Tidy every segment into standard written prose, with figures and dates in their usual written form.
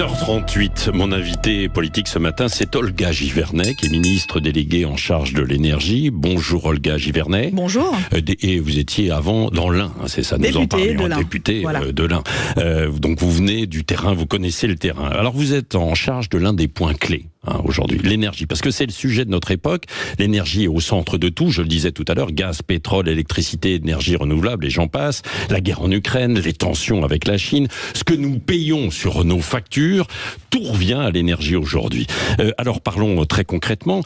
7h38, mon invité politique ce matin, c'est Olga Givernet, qui est ministre déléguée en charge de l'énergie. Bonjour Olga Givernet. Bonjour. Et vous étiez avant dans l'Ain, c'est ça, député nous en parlions, de l'Ain. Député Voilà. de l'Ain. Donc vous venez du terrain, vous connaissez le terrain. Alors vous êtes en charge de l'un des points clés aujourd'hui, l'énergie, parce que c'est le sujet de notre époque. L'énergie est au centre de tout, je le disais tout à l'heure, gaz, pétrole, électricité, énergie renouvelable, et j'en passe, la guerre en Ukraine, les tensions avec la Chine, ce que nous payons sur nos factures, tout revient à l'énergie aujourd'hui. Alors parlons très concrètement,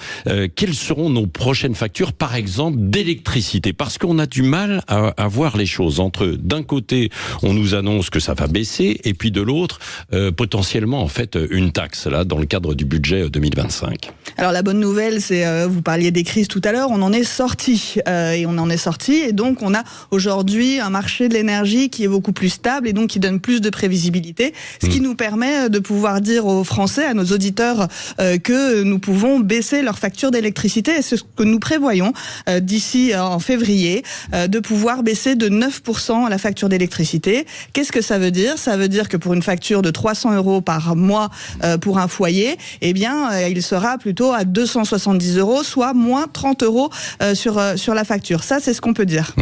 quelles seront nos prochaines factures, par exemple, d'électricité? Parce qu'on a du mal à voir les choses. Entre, d'un côté, on nous annonce que ça va baisser, et puis de l'autre, potentiellement, en fait, une taxe, là, dans le cadre du budget 2025. Alors la bonne nouvelle, c'est, vous parliez des crises tout à l'heure, on en est sorti. Et donc on a aujourd'hui un marché de l'énergie qui est beaucoup plus stable et donc qui donne plus de prévisibilité, ce qui nous permet de pouvoir dire aux Français, à nos auditeurs, que nous pouvons baisser leur facture d'électricité, et c'est ce que nous prévoyons d'ici en février, de pouvoir baisser de 9% la facture d'électricité. Qu'est-ce que ça veut dire? Ça veut dire que pour une facture de 300 € par mois pour un foyer, eh bien, il sera plutôt à 270 €, soit moins 30 € sur la facture. Ça, c'est ce qu'on peut dire.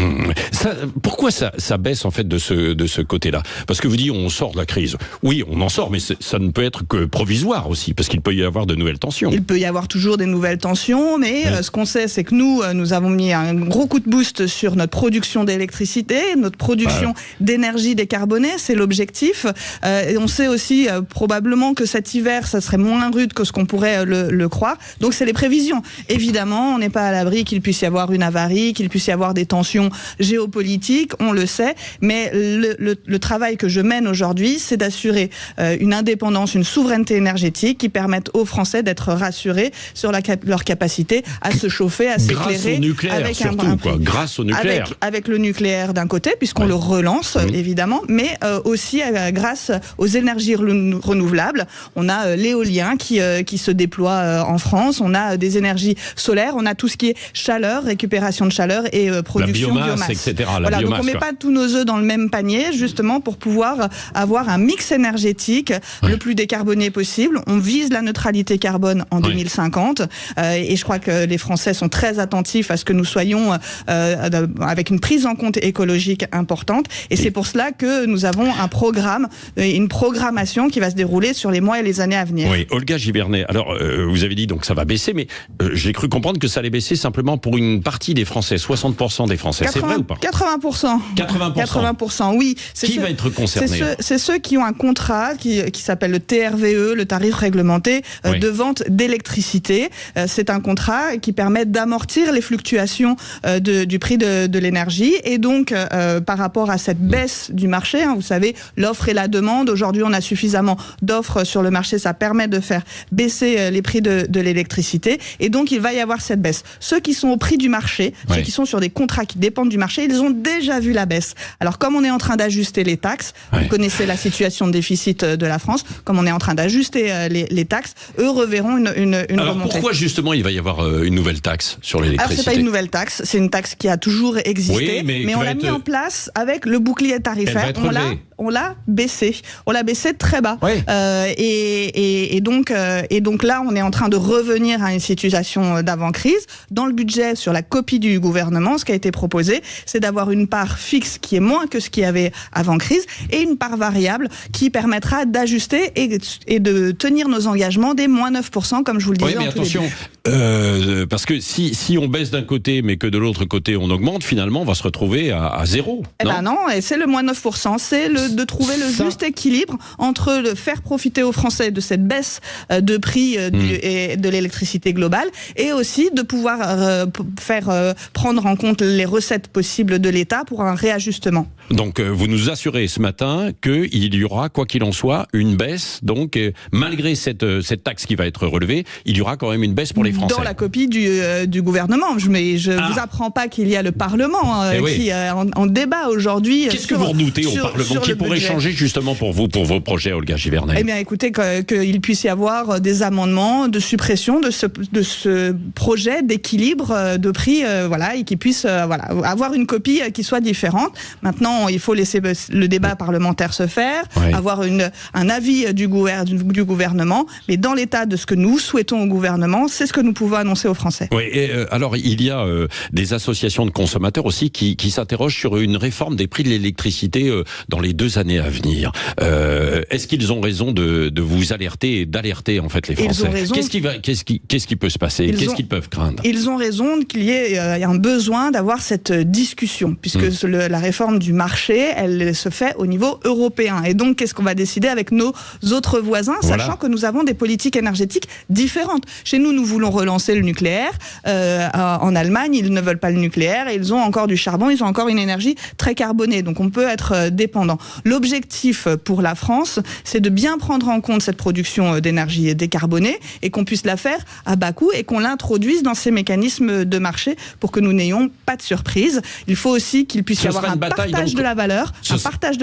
Pourquoi ça baisse en fait de ce côté-là? Parce que vous dites on sort de la crise. Oui, on en sort, mais ça ne peut être que provisoire aussi, parce qu'il peut y avoir de nouvelles tensions. Il peut y avoir toujours des nouvelles tensions, mais ce qu'on sait, c'est que nous avons mis un gros coup de boost sur notre production d'électricité, notre production d'énergie décarbonée, c'est l'objectif. Et on sait aussi probablement que cet hiver, ça serait moins rude que ce qu'on pourrait le croire. Donc c'est les prévisions. Évidemment, on n'est pas à l'abri qu'il puisse y avoir une avarie, qu'il puisse y avoir des tensions géopolitiques, on le sait, mais le travail que je mène aujourd'hui, c'est d'assurer une indépendance, une souveraineté énergétique qui permette aux Français d'être rassurés sur leur capacité à se chauffer, à s'éclairer. Avec surtout, grâce au nucléaire. Avec le nucléaire d'un côté, puisqu'on le relance, évidemment, mais aussi grâce aux énergies renouvelables. On a l'éolien qui se déploie en France, on a des énergies solaires, on a tout ce qui est chaleur, récupération de chaleur et production la biomasse, biomasse. etc. Donc on met pas tous nos œufs dans le même panier, justement pour pouvoir avoir un mix énergétique le plus décarboné possible. On vise la neutralité carbone en 2050 et je crois que les Français sont très attentifs à ce que nous soyons avec une prise en compte écologique importante, et c'est pour cela que nous avons un programme, une programmation qui va se dérouler sur les mois et les années à venir. Oui, Olga Givernet, alors vous avez dit donc ça va baisser, mais j'ai cru comprendre que ça allait baisser simplement pour une partie des Français, 60% des Français, c'est vrai ou pas? 80%. 80%, oui. Qui va être concerné? C'est ceux qui ont un contrat qui s'appelle le TRVE, le tarif réglementé de vente d'électricité. C'est un contrat qui permet d'amortir les fluctuations du prix de l'énergie, et donc par rapport à cette baisse du marché, vous savez, l'offre et la demande, aujourd'hui on a suffisamment d'offres sur le marché, ça permet de faire baisser les prix de l'électricité, et donc il va y avoir cette baisse. Ceux qui sont au prix du marché, ceux qui sont sur des contrats qui dépendent du marché, ils ont déjà vu la baisse. Alors comme on est en train d'ajuster les taxes, vous connaissez la situation de déficit de la France, comme on est en train d'ajuster les taxes, eux reverront une alors remontée. Pourquoi justement il va y avoir une nouvelle taxe sur l'électricité? Alors c'est pas une nouvelle taxe, c'est une taxe qui a toujours existé, mais on l'a mis en place avec le bouclier tarifaire. On l'a baissé. On l'a baissé très bas. Et donc là, on est en train de revenir à une situation d'avant-crise. Dans le budget, sur la copie du gouvernement, ce qui a été proposé, c'est d'avoir une part fixe qui est moins que ce qu'il y avait avant crise, et une part variable qui permettra d'ajuster et de tenir nos engagements des moins 9%, comme je vous le disais. Oui, mais attention, parce que si on baisse d'un côté, mais que de l'autre côté on augmente, finalement, on va se retrouver à zéro. Non, et c'est le moins 9%. C'est de trouver le juste équilibre entre le faire profiter aux Français de cette baisse de prix de l'électricité globale, et aussi de pouvoir faire prendre en compte les recettes possibles de l'État pour un réajustement. Donc vous nous assurez ce matin qu'il y aura, quoi qu'il en soit, une baisse, donc malgré cette taxe qui va être relevée, il y aura quand même une baisse pour les les Français. Dans la copie du gouvernement. Je vous apprends pas qu'il y a le Parlement qui est en débat aujourd'hui. Qu'est-ce que vous redoutez au Parlement qui pourrait changer justement pour vous, pour vos projets, Olga Givernet? Eh bien, écoutez, qu'il puisse y avoir des amendements de suppression de ce projet d'équilibre de prix, et qu'il puisse avoir une copie qui soit différente. Maintenant, il faut laisser le débat parlementaire se faire, avoir un avis du gouvernement, mais dans l'état de ce que nous souhaitons au gouvernement, c'est ce que nous pouvons annoncer aux Français. Oui, et alors il y a des associations de consommateurs aussi qui s'interrogent sur une réforme des prix de l'électricité dans les 2 années à venir. Est-ce qu'ils ont raison de vous alerter et d'alerter en fait les Français? Qu'est-ce qui peut se passer? Qu'est-ce qu'ils peuvent craindre? Ils ont raison qu'il y ait un besoin d'avoir cette discussion, puisque la réforme du marché, elle se fait au niveau européen. Et donc, qu'est-ce qu'on va décider avec nos autres voisins, sachant que nous avons des politiques énergétiques différentes. Chez nous, nous voulons relancer le nucléaire. En Allemagne, ils ne veulent pas le nucléaire et ils ont encore du charbon, ils ont encore une énergie très carbonée. Donc, on peut être dépendant. L'objectif pour la France, c'est de bien prendre en compte cette production d'énergie décarbonée et qu'on puisse la faire à bas coût et qu'on l'introduise dans ces mécanismes de marché pour que nous n'ayons pas de surprise. Il faut aussi qu'il puisse y avoir un partage de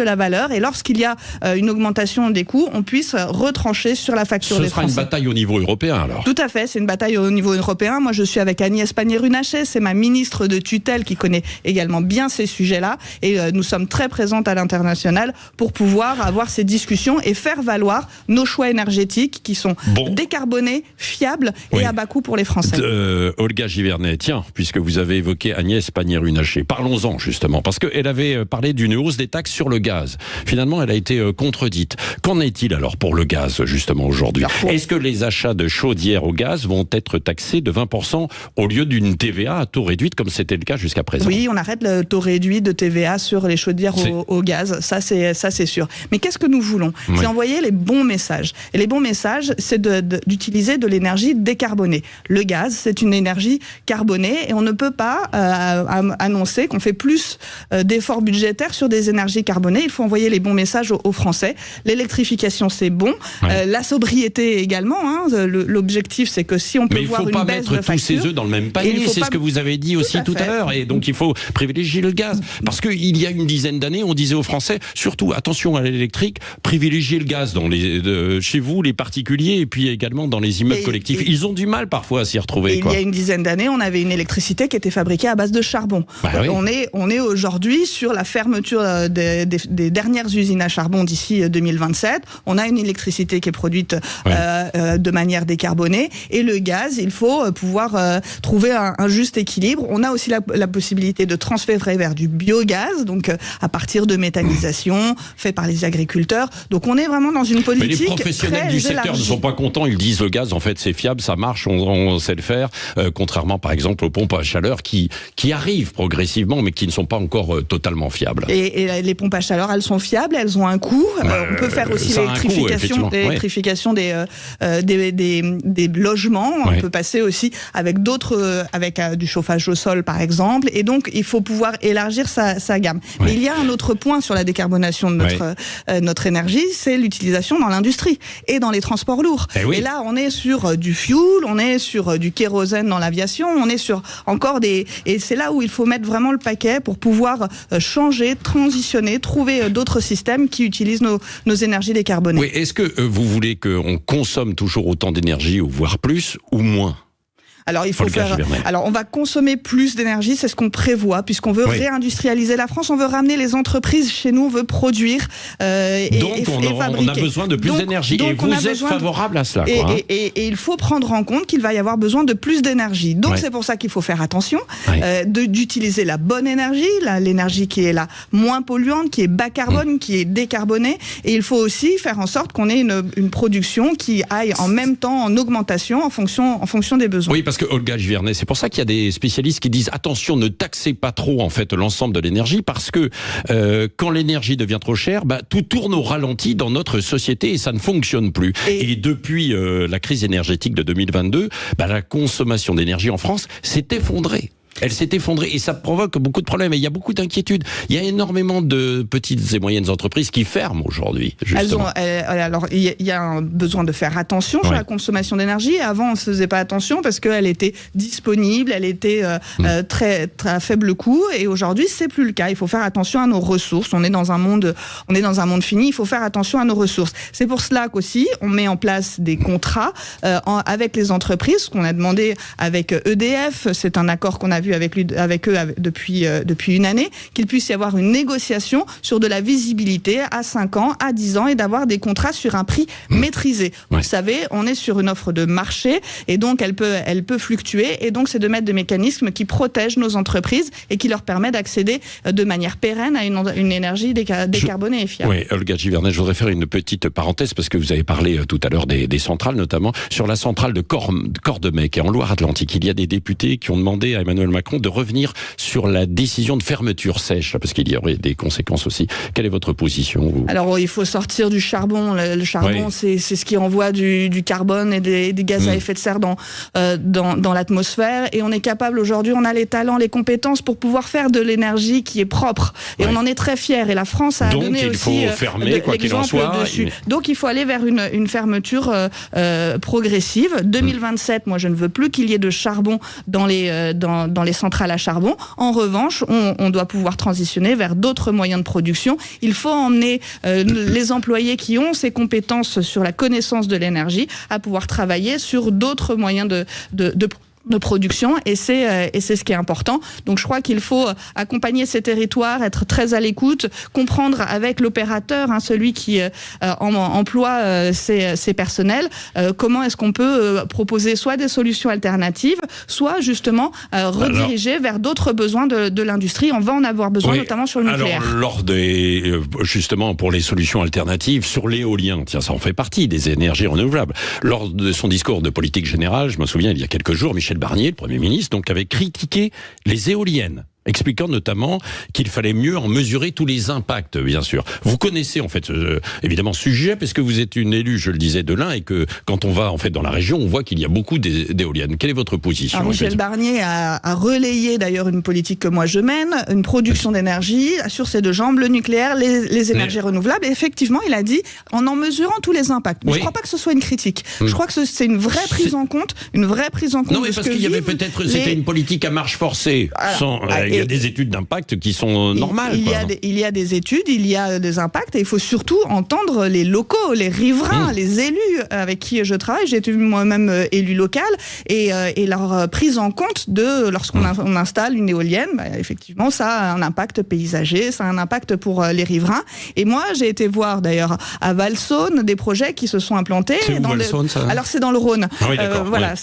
la valeur, et lorsqu'il y a une augmentation des coûts, on puisse retrancher sur la facture des Français. Ce sera une bataille au niveau européen alors? Tout à fait, c'est une bataille au niveau européen. Moi, je suis avec Agnès Pannier-Runacher, c'est ma ministre de tutelle qui connaît également bien ces sujets-là, et nous sommes très présentes à l'international pour pouvoir avoir ces discussions et faire valoir nos choix énergétiques qui sont décarbonés, fiables et à bas coût pour les Français. Olga Givernet, tiens, puisque vous avez évoqué Agnès Pannier-Runacher, parlons-en justement, parce qu'elle avait parlé d'une hausse des taxes sur le gaz. Finalement, elle a été contredite. Qu'en est-il alors pour le gaz, justement, aujourd'hui? Est-ce que les achats de chaudières au gaz vont être taxés de 20% au lieu d'une TVA à taux réduite, comme c'était le cas jusqu'à présent? Oui, on arrête le taux réduit de TVA sur les chaudières au gaz, ça c'est sûr. Mais qu'est-ce que nous voulons? C'est envoyer les bons messages. Et les bons messages, c'est d'utiliser de l'énergie décarbonée. Le gaz, c'est une énergie carbonée et on ne peut pas annoncer qu'on fait plus d'efforts budgétaires sur des énergies carbonées. Il faut envoyer les bons messages aux Français. L'électrification, c'est bon. La sobriété également. L'objectif, c'est que si on peut voir une baisse de facture... Mais il ne faut pas mettre tous ses œufs dans le même panier. C'est ce que vous avez dit aussi tout à l'heure. Et donc, il faut privilégier le gaz. Parce qu'il y a une dizaine d'années, on disait aux Français, surtout, attention à l'électrique, privilégiez le gaz chez vous, les particuliers, et puis également dans les immeubles collectifs. Ils ont du mal parfois à s'y retrouver. Il y a une dizaine d'années, on avait une électricité qui était fabriquée à base de charbon. On est aujourd'hui sur la fermeture des dernières usines à charbon d'ici 2027. On a une électricité qui est produite de manière décarbonée. Et le gaz, il faut pouvoir trouver un juste équilibre. On a aussi la possibilité de transférer vers du biogaz, donc à partir de méthanisation, fait par les agriculteurs. Donc on est vraiment dans une politique. Mais les professionnels du secteur ne sont pas contents. Ils disent le gaz, en fait, c'est fiable, ça marche, on sait le faire. Contrairement, par exemple, aux pompes à chaleur qui arrivent progressivement, mais qui ne sont pas encore totalement fiables. Et les pompes à chaleur, elles sont fiables, elles ont un coût. On peut faire aussi l'électrification des logements. On peut passer aussi avec d'autres, avec du chauffage au sol, par exemple. Et donc, il faut pouvoir élargir sa gamme. Mais il y a un autre point sur la décarbonation de notre énergie, c'est l'utilisation dans l'industrie et dans les transports lourds. Et là, on est sur du fuel, on est sur du kérosène dans l'aviation, on est sur encore et c'est là où il faut mettre vraiment le paquet pour pouvoir changer, transitionner, trouver d'autres systèmes qui utilisent nos énergies décarbonées. Oui, est-ce que vous voulez qu'on consomme toujours autant d'énergie, ou voire plus, ou moins ? Alors, on va consommer plus d'énergie, c'est ce qu'on prévoit, puisqu'on veut réindustrialiser la France, on veut ramener les entreprises chez nous, on veut produire donc on a besoin de plus d'énergie. Et vous êtes favorable à cela, quoi. Et il faut prendre en compte qu'il va y avoir besoin de plus d'énergie. Donc c'est pour ça qu'il faut faire attention, d'utiliser la bonne énergie, l'énergie qui est la moins polluante, qui est bas carbone, qui est décarbonée. Et il faut aussi faire en sorte qu'on ait une production qui aille en même temps en augmentation en fonction des besoins. Oui, parce que Olga Givernet, c'est pour ça qu'il y a des spécialistes qui disent attention, ne taxez pas trop en fait l'ensemble de l'énergie, parce que quand l'énergie devient trop chère, tout tourne au ralenti dans notre société et ça ne fonctionne plus. Et depuis la crise énergétique de 2022, la consommation d'énergie en France s'est effondrée. Elle s'est effondrée et ça provoque beaucoup de problèmes. Et il y a beaucoup d'inquiétudes. Il y a énormément de petites et moyennes entreprises qui ferment aujourd'hui. Alors, il y a un besoin de faire attention sur la consommation d'énergie. Avant, on ne faisait pas attention parce qu'elle était disponible, elle était très, très à faible coût. Et aujourd'hui, c'est plus le cas. Il faut faire attention à nos ressources. On est dans un monde fini. Il faut faire attention à nos ressources. C'est pour cela qu'aussi, on met en place des contrats avec les entreprises, qu'on a demandé avec EDF. C'est un accord qu'on a vu avec eux depuis une année, qu'il puisse y avoir une négociation sur de la visibilité à 5 ans, à 10 ans, et d'avoir des contrats sur un prix maîtrisé. Vous le savez, on est sur une offre de marché, et donc elle peut fluctuer, et donc c'est de mettre des mécanismes qui protègent nos entreprises et qui leur permettent d'accéder de manière pérenne à une énergie décarbonée et fiable. Oui, Olga Givernet, je voudrais faire une petite parenthèse, parce que vous avez parlé tout à l'heure des centrales, notamment sur la centrale de Cordemais, qui est en Loire-Atlantique. Il y a des députés qui ont demandé à Emmanuel Macron de revenir sur la décision de fermeture sèche, parce qu'il y aurait des conséquences aussi. Quelle est votre position, vous ? Alors, il faut sortir du charbon. Le charbon, c'est ce qui envoie du carbone et des gaz à effet de serre dans l'atmosphère. Et on est capable aujourd'hui, on a les talents, les compétences pour pouvoir faire de l'énergie qui est propre. Et on en est très fiers. Et la France a donné aussi l'exemple dessus. Donc, il faut aller vers une fermeture progressive. 2027, moi, je ne veux plus qu'il y ait de charbon dans les centrales à charbon. En revanche, on doit pouvoir transitionner vers d'autres moyens de production. Il faut emmener les employés qui ont ces compétences sur la connaissance de l'énergie à pouvoir travailler sur d'autres moyens de production, et c'est ce qui est important. Donc je crois qu'il faut accompagner ces territoires, être très à l'écoute, comprendre avec l'opérateur, celui qui emploie ses personnels, comment est-ce qu'on peut proposer soit des solutions alternatives, soit justement rediriger vers d'autres besoins de l'industrie. On va en avoir besoin, notamment sur le nucléaire. Alors, justement, pour les solutions alternatives, sur l'éolien, tiens, ça en fait partie des énergies renouvelables. Lors de son discours de politique générale, je me souviens, il y a quelques jours, Michel Barnier, le Premier ministre, donc, avait critiqué les éoliennes, expliquant notamment qu'il fallait mieux en mesurer tous les impacts, bien sûr. Vous connaissez, en fait, évidemment, ce sujet, parce que vous êtes une élue, je le disais, de l'Ain, et que quand on va, en fait, dans la région, on voit qu'il y a beaucoup d'éoliennes. Quelle est votre position? Alors, Michel Barnier a relayé, d'ailleurs, une politique que moi je mène, une production d'énergie sur ces deux jambes, le nucléaire, les énergies renouvelables. Et effectivement, il a dit, en mesurant tous les impacts. Mais je ne crois pas que ce soit une critique. Je crois que c'est une vraie prise en compte, Non, mais parce qu'il y avait peut-être, c'était une politique à marche forcée, il y a des études d'impact qui sont normales. Il y a des études, il y a des impacts, et il faut surtout entendre les locaux, les riverains, les élus avec qui je travaille. J'ai été moi-même élu local, et leur prise en compte lorsqu'on installe une éolienne, effectivement, ça a un impact paysager, ça a un impact pour les riverains. Et moi, j'ai été voir d'ailleurs à Valsaune des projets qui se sont implantés. C'est où Valsaune, ça ? Alors c'est dans le Rhône. Ah oui, d'accord. Voilà,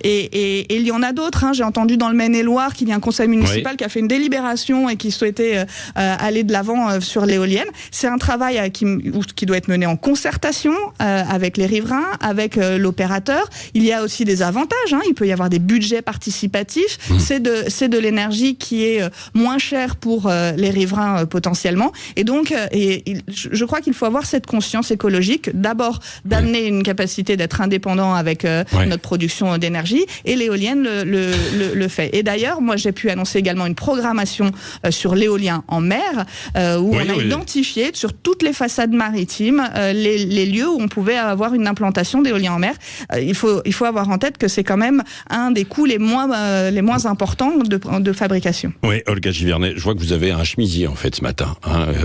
et il y en a d'autres. J'ai entendu dans le Maine-et-Loire qu'il y a un conseil municipal qui a fait une délibération et qui souhaitait aller de l'avant sur l'éolienne. C'est un travail qui doit être mené en concertation avec les riverains, avec l'opérateur. Il y a aussi des avantages. Il peut y avoir des budgets participatifs. C'est de l'énergie qui est moins chère pour les riverains potentiellement. Et donc, je crois qu'il faut avoir cette conscience écologique. D'abord, d'amener une capacité d'être indépendant avec notre production d'énergie. Et l'éolienne le fait. Et d'ailleurs, moi, j'ai pu annoncer également une programmation sur l'éolien en mer, où on a identifié sur toutes les façades maritimes les lieux où on pouvait avoir une implantation d'éolien en mer. Il faut avoir en tête que c'est quand même un des coûts les moins importants de fabrication. Oui, Olga Givernet, je vois que vous avez un chemisier en fait ce matin.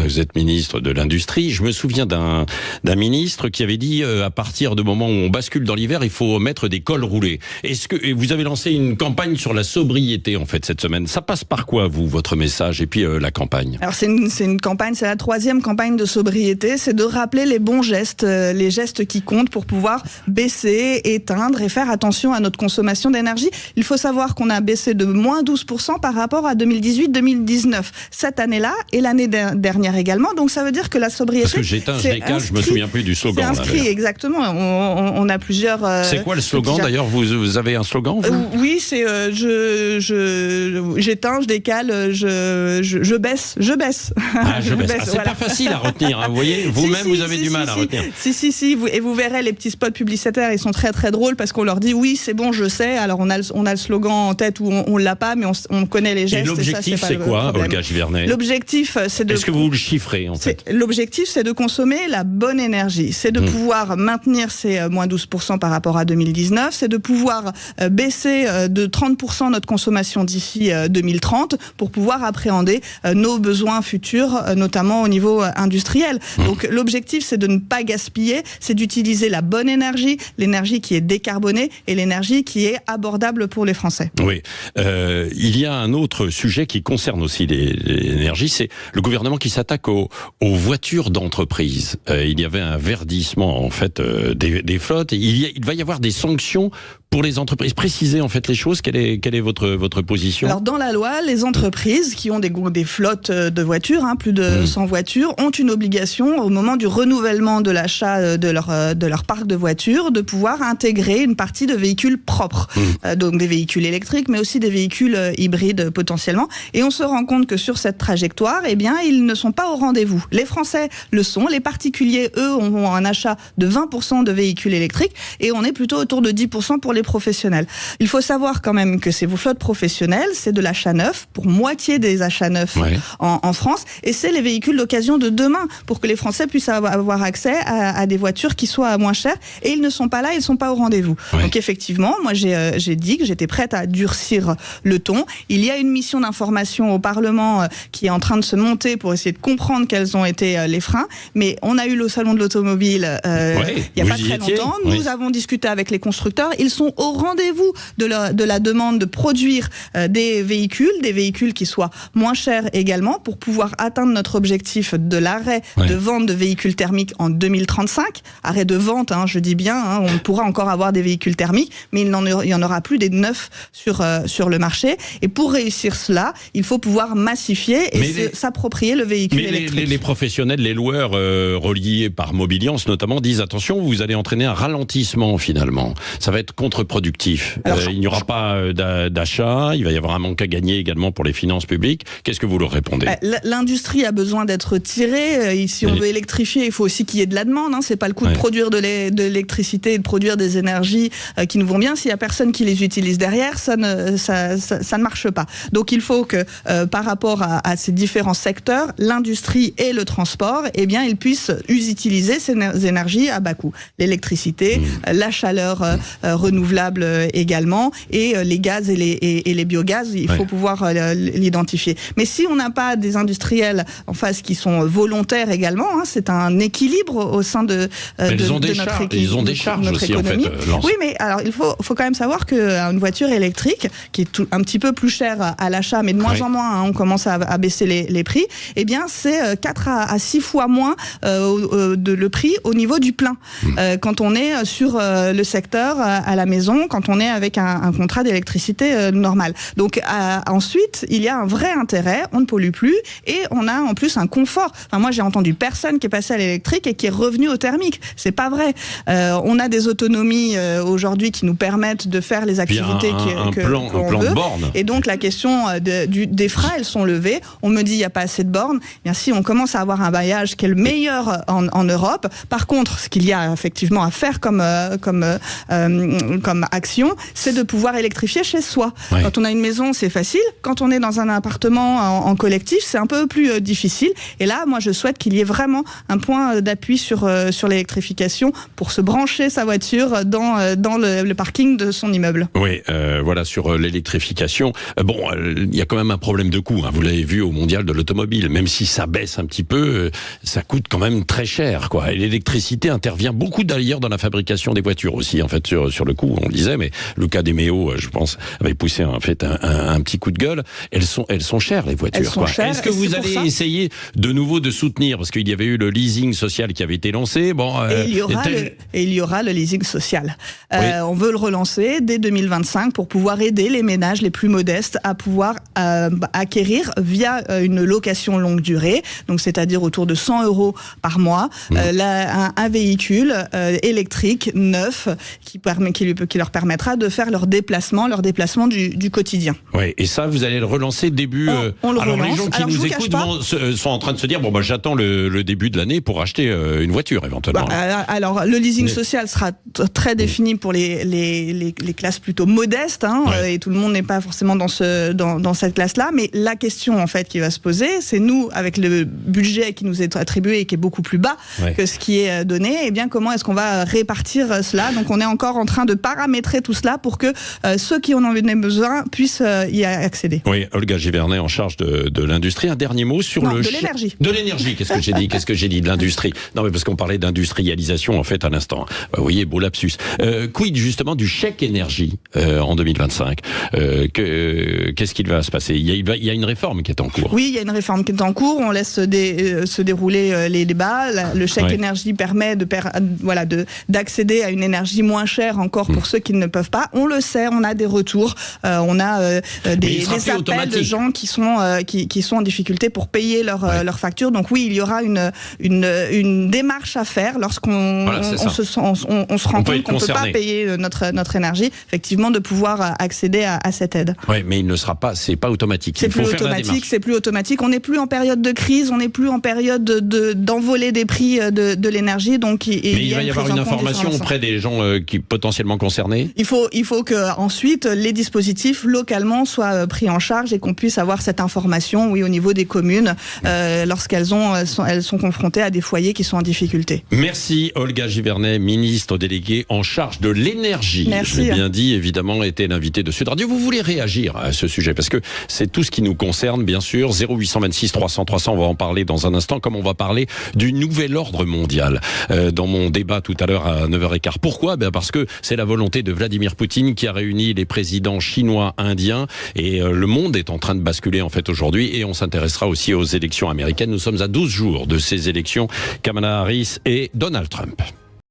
Vous êtes ministre de l'Industrie. Je me souviens d'un ministre qui avait dit à partir du moment où on bascule dans l'hiver, il faut mettre des cols roulés. Est-ce que vous avez lancé une campagne sur la sobriété en fait cette semaine? Ça passe par quoi, votre message, et puis la campagne? Alors c'est une campagne, c'est la 3e campagne de sobriété, c'est de rappeler les bons gestes, les gestes qui comptent pour pouvoir baisser, éteindre et faire attention à notre consommation d'énergie. Il faut savoir qu'on a baissé de moins 12% par rapport à 2018-2019, cette année-là et l'année dernière également, donc ça veut dire que la sobriété... Parce que j'éteins, je décale, je me souviens plus du slogan. C'est inscrit, exactement, on a plusieurs... C'est quoi le slogan d'ailleurs? Vous avez un slogan, vous? Oui, c'est j'éteins j'éteins, je décale, je baisse. Ah, je baisse. C'est voilà. Pas facile à retenir, hein, vous voyez. Vous-même, vous avez du mal à retenir. Et vous verrez les petits spots publicitaires, ils sont très très drôles parce qu'on leur dit oui, c'est bon, je sais. Alors on a le slogan en tête ou on l'a pas, mais on connaît les gestes. Et l'objectif, c'est quoi, Olga Givernet? L'objectif, c'est de. Est-ce que vous le chiffrez en fait? L'objectif, c'est de consommer la bonne énergie. C'est de pouvoir maintenir ces moins 12% par rapport à 2019. C'est de pouvoir baisser de 30% notre consommation d'ici 2030 pour pouvoir appréhender nos besoins futurs, notamment au niveau industriel. Donc l'objectif, c'est de ne pas gaspiller, c'est d'utiliser la bonne énergie, l'énergie qui est décarbonée et l'énergie qui est abordable pour les Français. Oui. Il y a un autre sujet qui concerne aussi l'énergie, c'est le gouvernement qui s'attaque aux voitures d'entreprise. Il y avait un verdissement en fait des flottes. Il va y avoir des sanctions pour les entreprises. Précisez en fait les choses. Quelle est votre position? Alors dans la loi, les entreprises qui ont des flottes de voitures, plus de 100 voitures, ont une obligation au moment du renouvellement de l'achat de leur parc de voitures de pouvoir intégrer une partie de véhicules propres. Donc des véhicules électriques, mais aussi des véhicules hybrides potentiellement. Et on se rend compte que sur cette trajectoire, eh bien, ils ne sont pas au rendez-vous. Les Français le sont. Les particuliers, eux, ont un achat de 20% de véhicules électriques et on est plutôt autour de 10% pour les professionnels. Il faut savoir quand même que ces flottes professionnelles, c'est de l'achat neuf, pour moitié des achats neufs en France, et c'est les véhicules d'occasion de demain, pour que les Français puissent avoir accès à des voitures qui soient moins chères, et ils ne sont pas là, ils ne sont pas au rendez-vous. Donc effectivement, moi j'ai dit que j'étais prête à durcir le ton. Il y a une mission d'information au Parlement qui est en train de se monter pour essayer de comprendre quels ont été les freins, mais on a eu le salon de l'automobile il n'y a pas très longtemps, nous avons discuté avec les constructeurs, ils sont au rendez-vous de la demande de produire des véhicules qui soient moins chers également, pour pouvoir atteindre notre objectif de l'arrêt de vente de véhicules thermiques en 2035. Arrêt de vente, je dis bien, on pourra encore avoir des véhicules thermiques, mais il y en aura plus des neufs sur le marché. Et pour réussir cela, il faut pouvoir massifier et s'approprier le véhicule électrique. Les professionnels, les loueurs reliés par Mobiliance notamment, disent attention, vous allez entraîner un ralentissement finalement. Ça va être contre-productif. Il n'y aura pas d'achat, il va y avoir un manque à gagner également pour les finances publiques. Qu'est-ce que vous leur répondez? L'industrie a besoin d'être tirée. Si on veut électrifier, il faut aussi qu'il y ait de la demande. C'est pas le coup de produire de l'électricité et de produire des énergies qui nous vont bien. S'il y a personne qui les utilise derrière, ça ne marche pas. Donc il faut que par rapport à ces différents secteurs, l'industrie et le transport, eh bien, ils puissent utiliser ces énergies à bas coût. L'électricité, la chaleur renouvelable également, et les gaz et les biogaz, il faut pouvoir l'identifier. Mais si on n'a pas des industriels en face qui sont volontaires également, c'est un équilibre au sein de notre équipe. Ils ont des charges aussi, économie. En fait. Oui, mais alors il faut quand même savoir qu'une voiture électrique, qui est un petit peu plus chère à l'achat, mais de moins en moins, on commence à baisser les prix, eh bien c'est 4 à 6 fois moins le prix au niveau du plein. Quand on est sur le secteur à la maison, quand on est avec un contrat d'électricité normal. Donc ensuite, il y a un vrai intérêt, on ne pollue plus, et on a en plus un confort. Enfin, moi j'ai entendu personne qui est passé à l'électrique et qui est revenu au thermique. C'est pas vrai. On a des autonomies aujourd'hui qui nous permettent de faire les activités qu'on veut. De borne. Et donc la question des freins, elles sont levées. On me dit il n'y a pas assez de bornes. Bien si on commence à avoir un maillage qui est le meilleur en Europe. Par contre, ce qu'il y a effectivement à faire comme action, c'est de pouvoir électrifier chez soi. Quand on a une maison, c'est facile. Quand on est dans un appartement en collectif, c'est un peu plus difficile. Et là, moi, je souhaite qu'il y ait vraiment un point d'appui sur l'électrification pour se brancher sa voiture dans le parking de son immeuble. Oui, voilà, sur l'électrification. Il y a quand même un problème de coût. Vous l'avez vu au Mondial de l'automobile. Même si ça baisse un petit peu, ça coûte quand même très cher, quoi. Et l'électricité intervient beaucoup d'ailleurs dans la fabrication des voitures aussi, en fait, sur le coup, on le disait, mais Luca De Meo, je pense, avait poussé en fait un petit coup de gueule. Elles sont chères, les voitures. Est-ce que vous allez essayer de nouveau de soutenir, parce qu'il y avait eu le leasing social qui avait été lancé, et il y aura le leasing social. On veut le relancer dès 2025 pour pouvoir aider les ménages les plus modestes à pouvoir acquérir via une location longue durée, donc c'est-à-dire autour de 100 € par mois, un véhicule électrique neuf qui qui leur permettra de faire leurs déplacements du quotidien. Oui, et ça, vous allez le relancer début... On le alors relance. les gens qui nous écoutent sont en train de se dire, j'attends le début de l'année pour acheter une voiture éventuellement. Alors le leasing social sera très défini pour les classes plutôt modestes, et tout le monde n'est pas forcément dans cette classe-là, mais la question en fait qui va se poser, c'est nous, avec le budget qui nous est attribué et qui est beaucoup plus bas que ce qui est donné, comment est-ce qu'on va répartir cela? Donc on est encore en train de paramétrer tout cela pour que ceux qui en ont besoin puissent y accéder. Oui, Olga Givernet en charge de l'industrie. Un dernier mot sur de l'énergie. De l'énergie, qu'est-ce que j'ai dit? De l'industrie. Non, mais parce qu'on parlait d'industrialisation en fait à l'instant. Vous voyez, beau lapsus. Quid justement du chèque énergie en 2025? Qu'est-ce qu'il va se passer? Il y a une réforme qui est en cours. Oui, il y a une réforme qui est en cours. On laisse se dérouler les débats. Le chèque énergie permet d'accéder à une énergie moins chère encore pour ceux qui ne peuvent pas. On le sait, on a des retours, on a des appels de gens qui sont en difficulté pour payer leurs factures. Donc oui, il y aura une démarche à faire lorsqu'on se rend compte qu'on ne peut pas payer notre énergie, effectivement, de pouvoir accéder à cette aide. Oui, mais c'est pas automatique. C'est plus automatique. On n'est plus en période de crise, on n'est plus en période d'envolée des prix de l'énergie. Donc il va y avoir une information auprès des gens qui potentiellement concernés. Il faut que ensuite les dispositifs localement soient pris en charge et qu'on puisse avoir cette information, au niveau des communes, lorsqu'elles sont confrontées à des foyers qui sont en difficulté. Merci Olga Givernet, ministre déléguée en charge de l'énergie. Merci. Je l'ai bien dit, évidemment, était l'invité de Sud Radio. Vous voulez réagir à ce sujet parce que c'est tout ce qui nous concerne, bien sûr. 0826 300 300, on va en parler dans un instant, comme on va parler du nouvel ordre mondial dans mon débat tout à l'heure à 9h15. Pourquoi? Parce que c'est la volonté de Vladimir Poutine qui a réuni les présidents chinois, indiens, et le monde est en train de basculer en fait aujourd'hui, et on s'intéressera aussi aux élections américaines. Nous sommes à 12 jours de ces élections, Kamala Harris et Donald Trump.